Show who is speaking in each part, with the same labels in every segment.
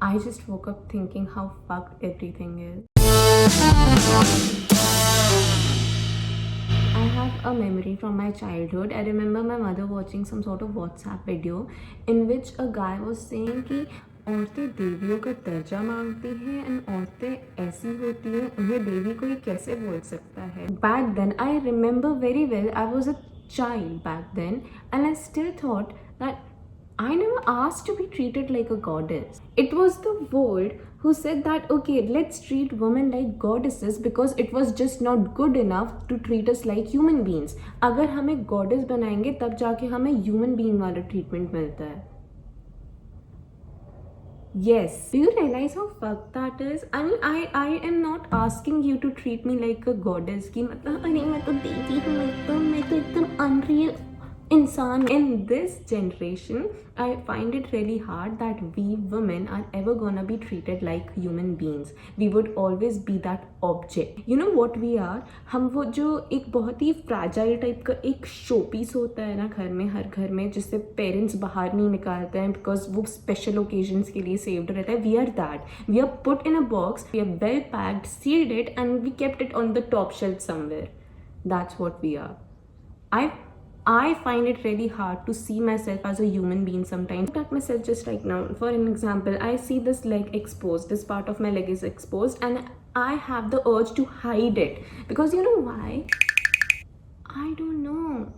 Speaker 1: I just woke up thinking how fucked everything is. I have a memory from my childhood. I remember my mother watching some sort of WhatsApp video in which a guy was saying कि औरतें देवियों का दर्जा मांगती हैं and औरतें ऐसी होती हैं, उन्हें देवी कोई कैसे बोल सकता है. Back then, I remember very well, I was a child back then and I still thought that I never asked to be treated like a goddess. It was the world who said that, okay, let's treat women like goddesses because it was just not good enough to treat us like human beings. अगर हमें goddess बनाएंगे तब जाके हमें human being वाला treatment मिलता है. Yes. Do you realize how fucked that is? I mean, I am not asking you to treat me like a goddess. कि मतलब अरे मैं तो देवी हूँ, मैं तो एकदम unreal इंसान. In this generation, I find it really hard that we women are ever gonna be treated like human beings. We would always be that object. You know what we are? हम वो जो एक बहुत ही fragile type का एक show piece होता है ना घर में, हर घर में, जिससे पेरेंट्स बाहर नहीं निकालते हैं बिकॉज वो स्पेशल ओकेजन्स के लिए सेव्ड रहता है. We are that. We are put in a box, we are well packed, sealed it and we kept it on the top shelf somewhere. That's what we are. I find it really hard to see myself as a human being sometimes. Look at myself just right now. For an example, I see this leg exposed, this part of my leg is exposed and I have the urge to hide it. Because you know why? I don't know.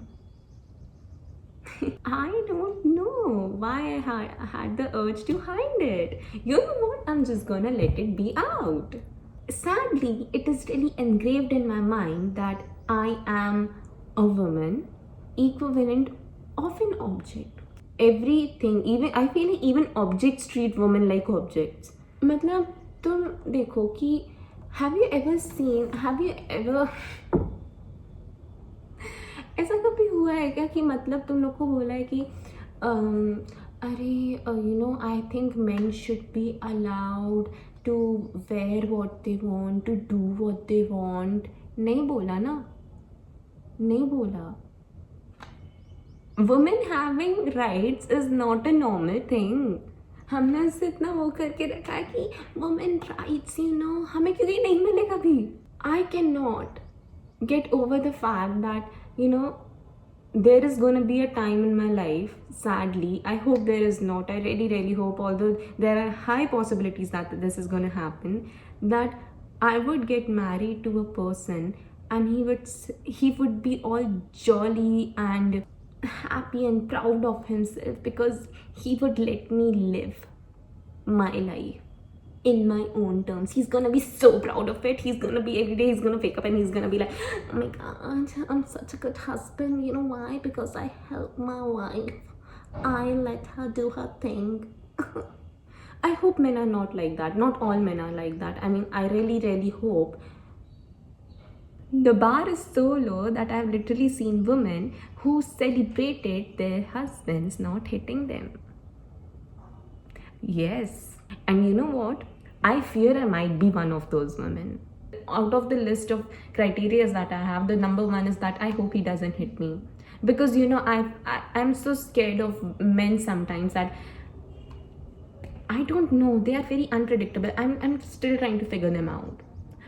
Speaker 1: I don't know why I had the urge to hide it. You know what? I'm just gonna let it be out. Sadly, it is really engraved in my mind that I am a woman equivalent of an object. Everything, even I feel like even objects treat women like objects. मतलब तुम देखो कि have you ever ऐसा कभी हुआ है क्या कि मतलब तुम लोग को बोला है कि अरे you know I think men should be allowed to wear what they want, to do what they want. नहीं बोला ना, नहीं बोला. Women having rights is not a normal thing. हमने उससे इतना वो करके रखा है कि women rights, you know, हमें क्यों ये नहीं मिलेगा भी. I cannot get over the fact that, you know, there is going to be a time in my life, sadly, I hope there is not, I really hope, although there are high possibilities that this is going to happen, that I would get married to a person and he would be all jolly and happy and proud of himself because he would let me live my life in my own terms. He's gonna be so proud of it. He's gonna be every day, he's gonna wake up and he's gonna be like, oh my god, I'm such a good husband. You know why? Because I help my wife, I let her do her thing. I hope men are not like that. Not all men are like that. I mean, I really hope. The bar is so low that I've literally seen women who celebrated their husbands not hitting them. Yes. And you know what? I fear I might be one of those women. Out of the list of criteria that I have, the number one is that I hope he doesn't hit me. Because, you know, I'm so scared of men sometimes that I don't know. They are very unpredictable. I'm still trying to figure them out.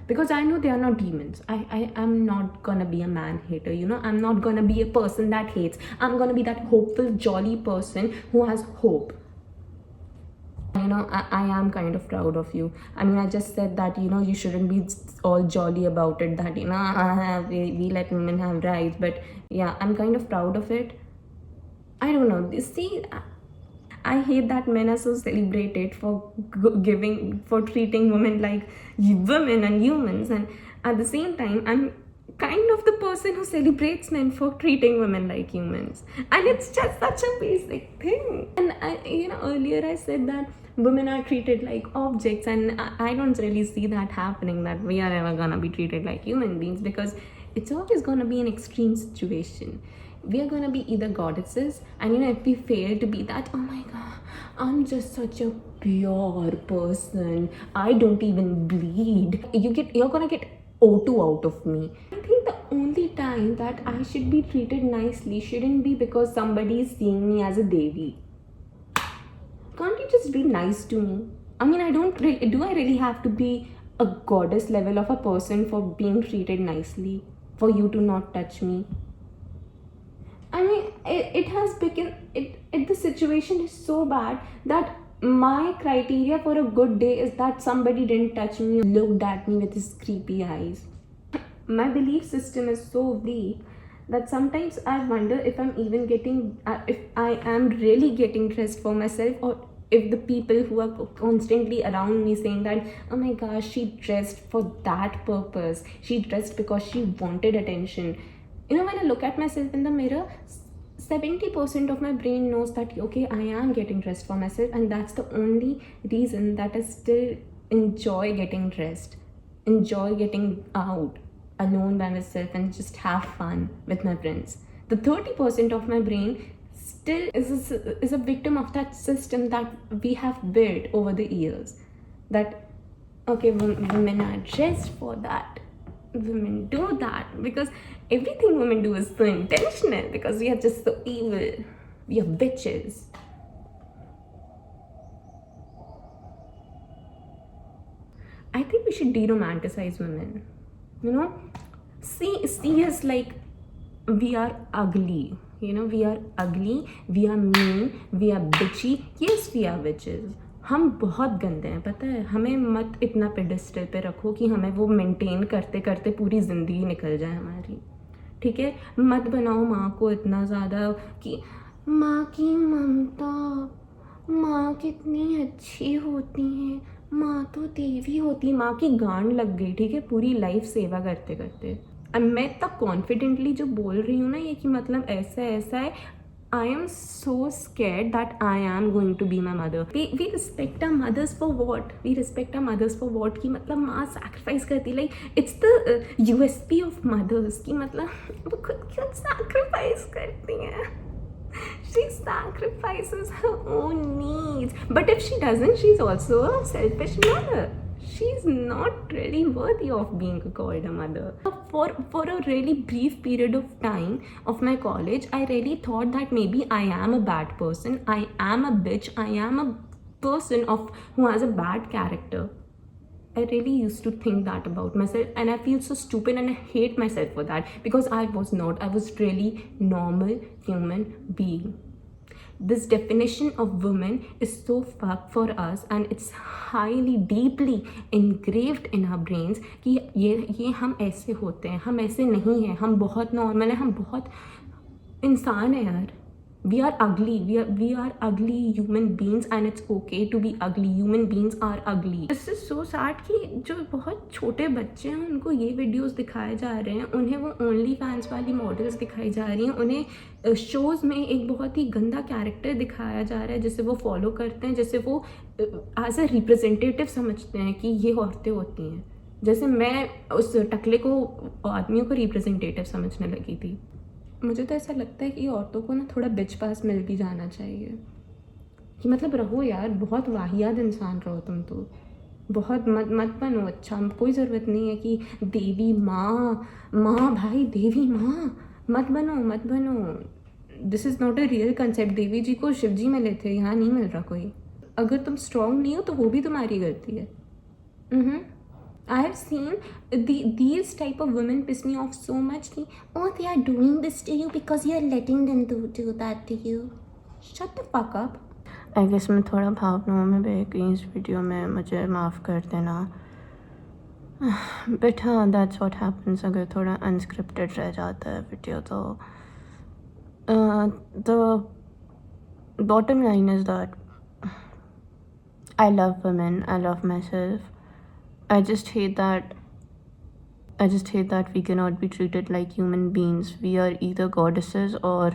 Speaker 1: Because I know they are not demons. I am not gonna be a man hater, you know. I'm not gonna be a person that hates. I'm gonna be that hopeful, jolly person who has hope. You know, I am kind of proud of you. I mean, I just said that, you know, you shouldn't be all jolly about it, that, you know, we let women have rights. But yeah, I'm kind of proud of it. I don't know. See, I hate that men are so celebrated for treating women like women and humans, and at the same time, I'm kind of the person who celebrates men for treating women like humans, and it's just such a basic thing. And you know, earlier I said that women are treated like objects, and I don't really see that happening, that we are ever gonna be treated like human beings, because it's always gonna be an extreme situation. We are gonna be either goddesses, and you know, if we fail to be that, oh my god, I'm just such a pure person, I don't even bleed, you're gonna get O2 out of me. I think the only time that I should be treated nicely shouldn't be because somebody is seeing me as a devi. Can't you just be nice to me? I mean, I don't really, do I really have to be a goddess level of a person for being treated nicely, for you to not touch me? I mean, it has become, the situation is so bad that my criteria for a good day is that somebody didn't touch me, looked at me with his creepy eyes. My belief system is so weak that sometimes I wonder if I'm even getting, if I am really getting dressed for myself, or if the people who are constantly around me saying that, oh my gosh, she dressed for that purpose, she dressed because she wanted attention. You know, when I look at myself in the mirror, 70% of my brain knows that okay, I am getting dressed for myself, and that's the only reason that I still enjoy getting dressed, enjoy getting out alone by myself and just have fun with my friends. The 30% of my brain still is a victim of that system that we have built over the years. That okay, women are dressed for that, women do that, because everything women do is so intentional, because we are just so evil, we are bitches. I think we should de-romanticize women. You know, see us like we are ugly. You know, we are ugly, we are mean, we are bitchy. Yes, we are bitches. हम बहुत गंदे हैं, पता है? हमें मत इतना pedestal पे रखो कि हमें वो मेंटेन करते करते पूरी ज़िंदगी निकल जाए हमारी, ठीक है? मत बनाओ माँ को इतना ज़्यादा कि माँ की ममता, माँ कितनी अच्छी होती है, माँ तो देवी होती, माँ की गांड लग गई, ठीक है, पूरी लाइफ सेवा करते करते। अब मैं इतना कॉन्फिडेंटली जो बोल रही हूँ ना ये कि मतलब ऐसा ऐसा है, I am so scared that I am going to be my mother. We respect our mothers for what? We respect our mothers for what? कि मतलब माँ sacrifice करती, like it's the USP of mothers कि मतलब वो खुद क्यों sacrifice करती हैं? She sacrifices her own needs. But if she doesn't, she's also a selfish mother. She's not really worthy of being called a mother. For a really brief period of time of my college, I really thought that maybe I am a bad person. I am a bitch. I am a person who has a bad character. I really used to think that about myself, and I feel so stupid and I hate myself for that, because I was not. I was really normal human being. This definition of women is so fucked for us, and it's highly deeply engraved in our brains कि ये हम ऐसे होते हैं, हम ऐसे नहीं हैं, हम बहुत नॉर्मल हैं, हम बहुत इंसान हैं यार. We are ugly. We are ugly human beings, and it's okay to be ugly. Human beings are ugly. This is so sad कि जो बहुत छोटे बच्चे हैं उनको ये वीडियोस दिखाए जा रहे हैं, उन्हें वो ओनली फैंस वाली मॉडल्स दिखाई जा रही हैं, उन्हें शोज़ में एक बहुत ही गंदा कैरेक्टर दिखाया जा रहा है जिसे वो फॉलो करते हैं, जिसे वो एज ए रिप्रेजेंटेटिव समझते हैं कि ये औरतें होती हैं. जैसे मैं उस टकले को आदमियों को रिप्रेजेंटेटिव समझने लगी थी. मुझे तो ऐसा लगता है कि औरतों को ना थोड़ा बिच पास मिल भी जाना चाहिए कि मतलब रहो यार, बहुत वाहियात इंसान रहो तुम तो, बहुत मत बनो. अच्छा, कोई ज़रूरत नहीं है कि देवी माँ भाई, देवी माँ मत बनो. This is not a real concept. Devi ji को शिव जी मिले थे, यहाँ नहीं मिल रहा कोई. अगर तुम स्ट्रॉन्ग नहीं हो तो वो भी तुम्हारी गलती है. I have seen these type of women piss me off so much कि oh, they are doing this to you because you are letting them do that to you. Shut the fuck up. I guess मैं थोड़ा भावनाओं में बह गई इस video में, मुझे माफ़ कर देना. But हाँ, that's what happens अगर थोड़ा unscripted रह जाता है वीडियो तो. The bottom line is that I love women, I love myself. I just hate that we cannot be treated like human beings. We are either goddesses or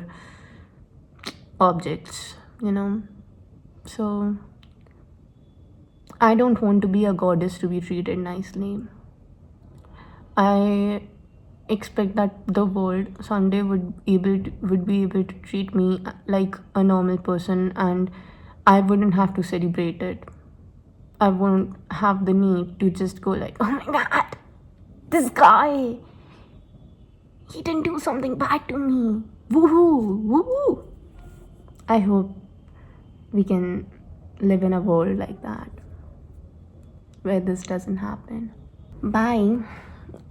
Speaker 1: objects, you know. So I don't want to be a goddess to be treated nicely. I expect that the world someday would be able to treat me like a normal person, and I wouldn't have to celebrate it. I won't have the need to just go like, oh my god, this guy, he didn't do something bad to me. Woohoo. I hope we can live in a world like that. where this doesn't happen. Bye.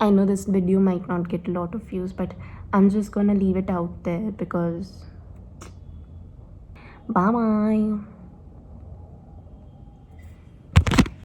Speaker 1: I know this video might not get a lot of views, but I'm just gonna leave it out there because bye bye.